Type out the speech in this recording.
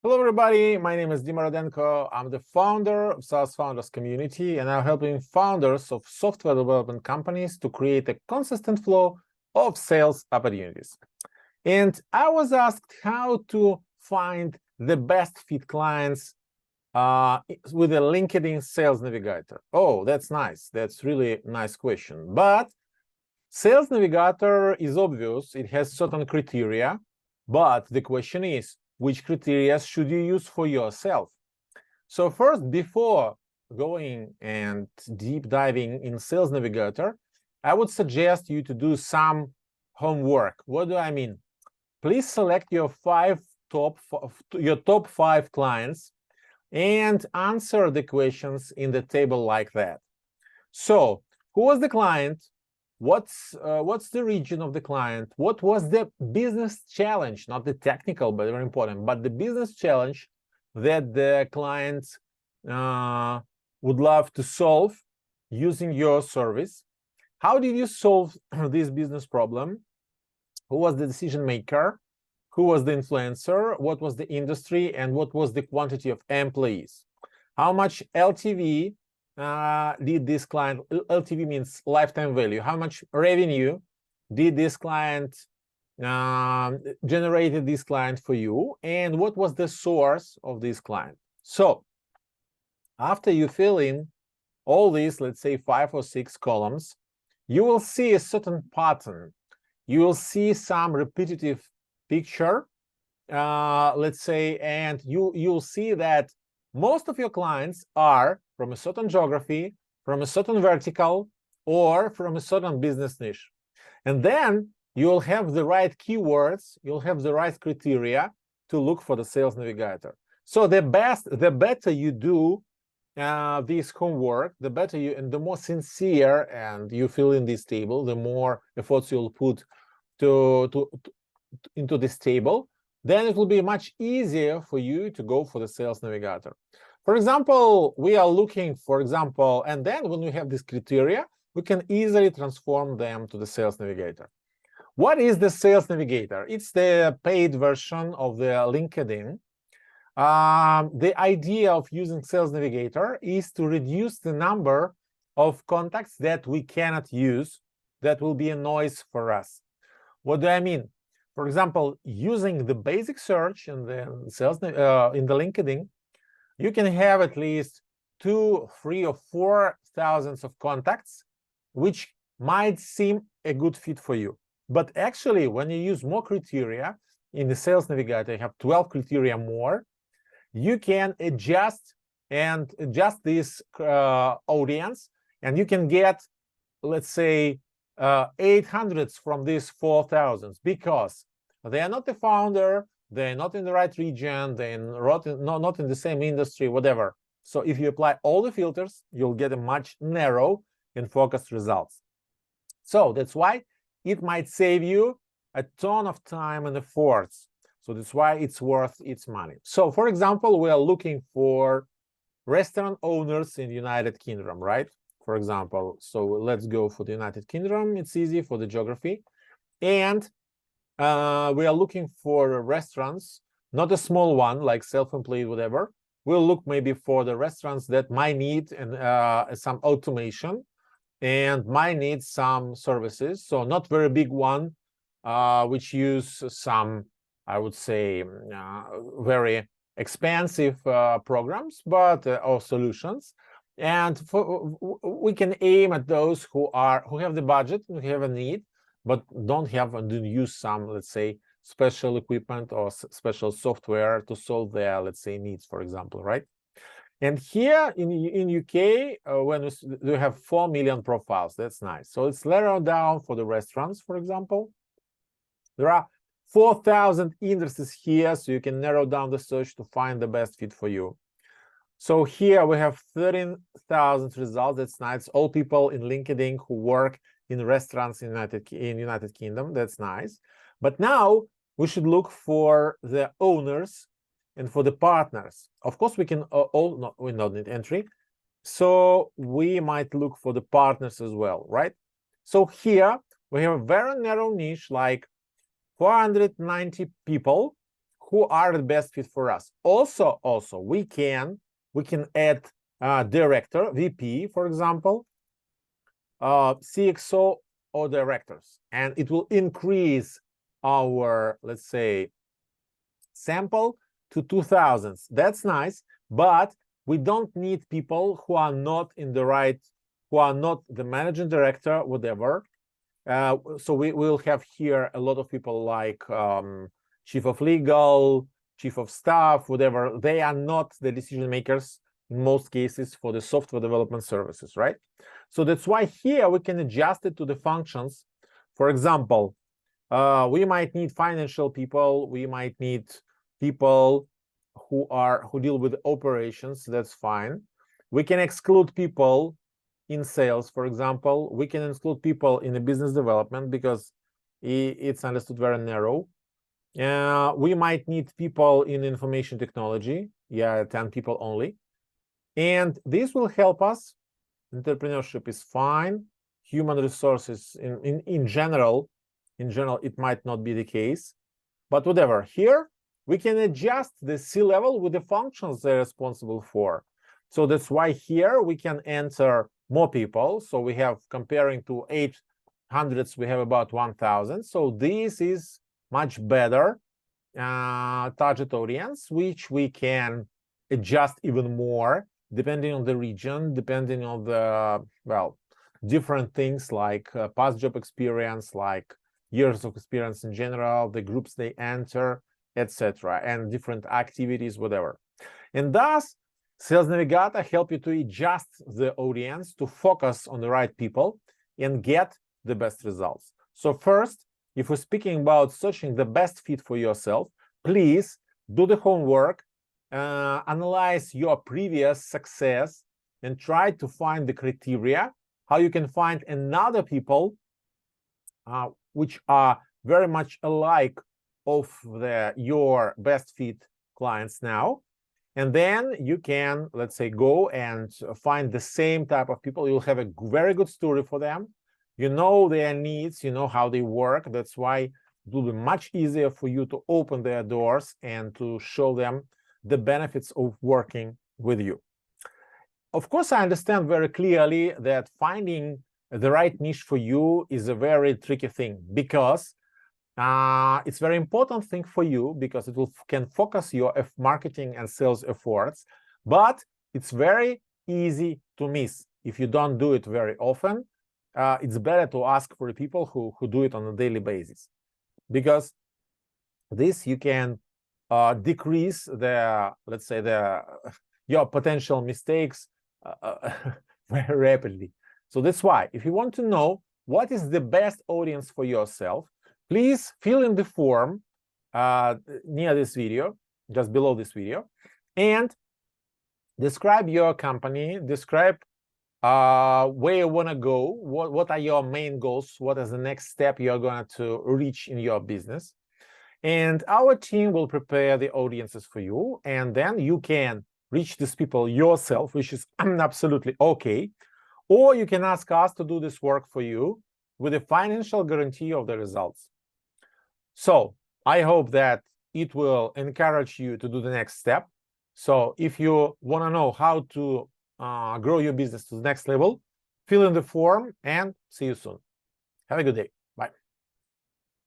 Hello, everybody. My name is Dima Rodenko. I'm the founder of SaaS Founders Community, and I'm helping founders of software development companies to create a consistent flow of sales opportunities. And I was asked how to find the best fit clients with a LinkedIn Sales Navigator. Oh, that's nice. That's really nice question. But Sales Navigator is obvious. It has certain criteria, but the question is, which criteria should you use for yourself? So first, before going and deep diving in Sales Navigator, I would suggest you to do some homework. What do I mean? Please select your top five clients and answer the questions in the table like that. So, who was the client? What's the region of the client? What was the business challenge? Not the technical, but very important, but the business challenge that the client would love to solve using your service. How did you solve this business problem? Who was the decision maker? Who was the influencer? What was the industry? And what was the quantity of employees? How much LTV did this client, LTV means lifetime value, how much revenue did this client generated this client for you, and what was the source of this client? So after you fill in all these, let's say 5 or 6 columns, you will see a certain pattern. You will see some repetitive picture, let's say, and you'll see that most of your clients are from a certain geography, from a certain vertical, or from a certain business niche. And then you'll have the right keywords, you'll have the right criteria to look for the Sales Navigator. So the better you do this homework, the better you, and the more sincere and you fill in this table, the more efforts you'll put into this table, then it will be much easier for you to go for the Sales Navigator. For example, we are looking, for example, and then when we have this criteria, we can easily transform them to the Sales Navigator. What is the Sales Navigator? It's the paid version of the LinkedIn. The idea of using Sales Navigator is to reduce the number of contacts that we cannot use, that will be a noise for us. What do I mean? For example, using the basic search in the LinkedIn, you can have at least 2, 3, or 4 thousands of contacts, which might seem a good fit for you. But actually, when you use more criteria in the Sales Navigator, you have 12 criteria more, you can adjust this audience, and you can get, let's say, 800s from these 4,000, because they are not the founder, they're not in the right region, they're not in the same industry, whatever. So if you apply all the filters, you'll get a much narrow and focused results. So that's why it might save you a ton of time and efforts. So that's why it's worth its money. So for example, we are looking for restaurant owners in the United Kingdom, right? For example, so let's go for the United Kingdom. It's easy for the geography. And we are looking for restaurants, not a small one like self-employed, whatever. We'll look maybe for the restaurants that might need some automation and might need some services. So not very big one, which use some, I would say, very expensive programs, but or solutions. And we can aim at those who have the budget, who have a need, but don't have and use some, let's say, special equipment or special software to solve their, let's say, needs, for example, right? And here in UK, when we have 4 million profiles, that's nice. So it's narrowed down for the restaurants, for example. There are 4,000 industries here, so you can narrow down the search to find the best fit for you. So here we have 13,000 results. That's nice. All people in LinkedIn who work in restaurants in United Kingdom. That's nice. But now we should look for the owners and for the partners. Of course, we can we don't need entry. So we might look for the partners as well, right? So here we have a very narrow niche, like 490 people who are the best fit for us. Also, we can add director, VP, for example, CXO or directors, and it will increase our, let's say, sample to 2000. That's nice, but we don't need people who are not in the right, who are not the managing director, whatever. So we will have here a lot of people like chief of legal, chief of staff, whatever. They are not the decision makers in most cases for the software development services, right? So that's why here we can adjust it to the functions. For example, we might need financial people, we might need people who deal with operations. That's fine. We can exclude people in sales, for example. We can exclude people in the business development because it's understood very narrow. We might need people in information technology, 10 people only, and this will help us. Entrepreneurship is fine. Human resources in general, it might not be the case, but whatever. Here we can adjust the C-level with the functions they're responsible for. So that's why here we can enter more people. So we have, comparing to 800s, we have about 1000. So this is much better target audience, which we can adjust even more depending on the region, depending on the, well, different things like past job experience, like years of experience in general, the groups they enter, etc., and different activities, whatever. And thus, Sales Navigator help you to adjust the audience to focus on the right people and get the best results. So first, if we're speaking about searching the best fit for yourself, please do the homework, analyze your previous success, and try to find the criteria, how you can find another people which are very much alike of your best fit clients now. And then you can, let's say, go and find the same type of people. You'll have a very good story for them. You know their needs, you know how they work. That's why it will be much easier for you to open their doors and to show them the benefits of working with you. Of course, I understand very clearly that finding the right niche for you is a very tricky thing, because it's a very important thing for you, because it can focus your marketing and sales efforts, but it's very easy to miss if you don't do it very often. It's better to ask for the people who do it on a daily basis, because this you can decrease the, let's say, your potential mistakes very rapidly. So that's why, if you want to know what is the best audience for yourself, please fill in the form near this video, just below this video, and describe your company, describe where you want to go, what are your main goals, what is the next step you're going to reach in your business. And our team will prepare the audiences for you, and then you can reach these people yourself, which is absolutely okay. Or you can ask us to do this work for you with a financial guarantee of the results. So I hope that it will encourage you to do the next step. So if you want to know how to grow your business to the next level, fill in the form, and see you soon. Have a good day.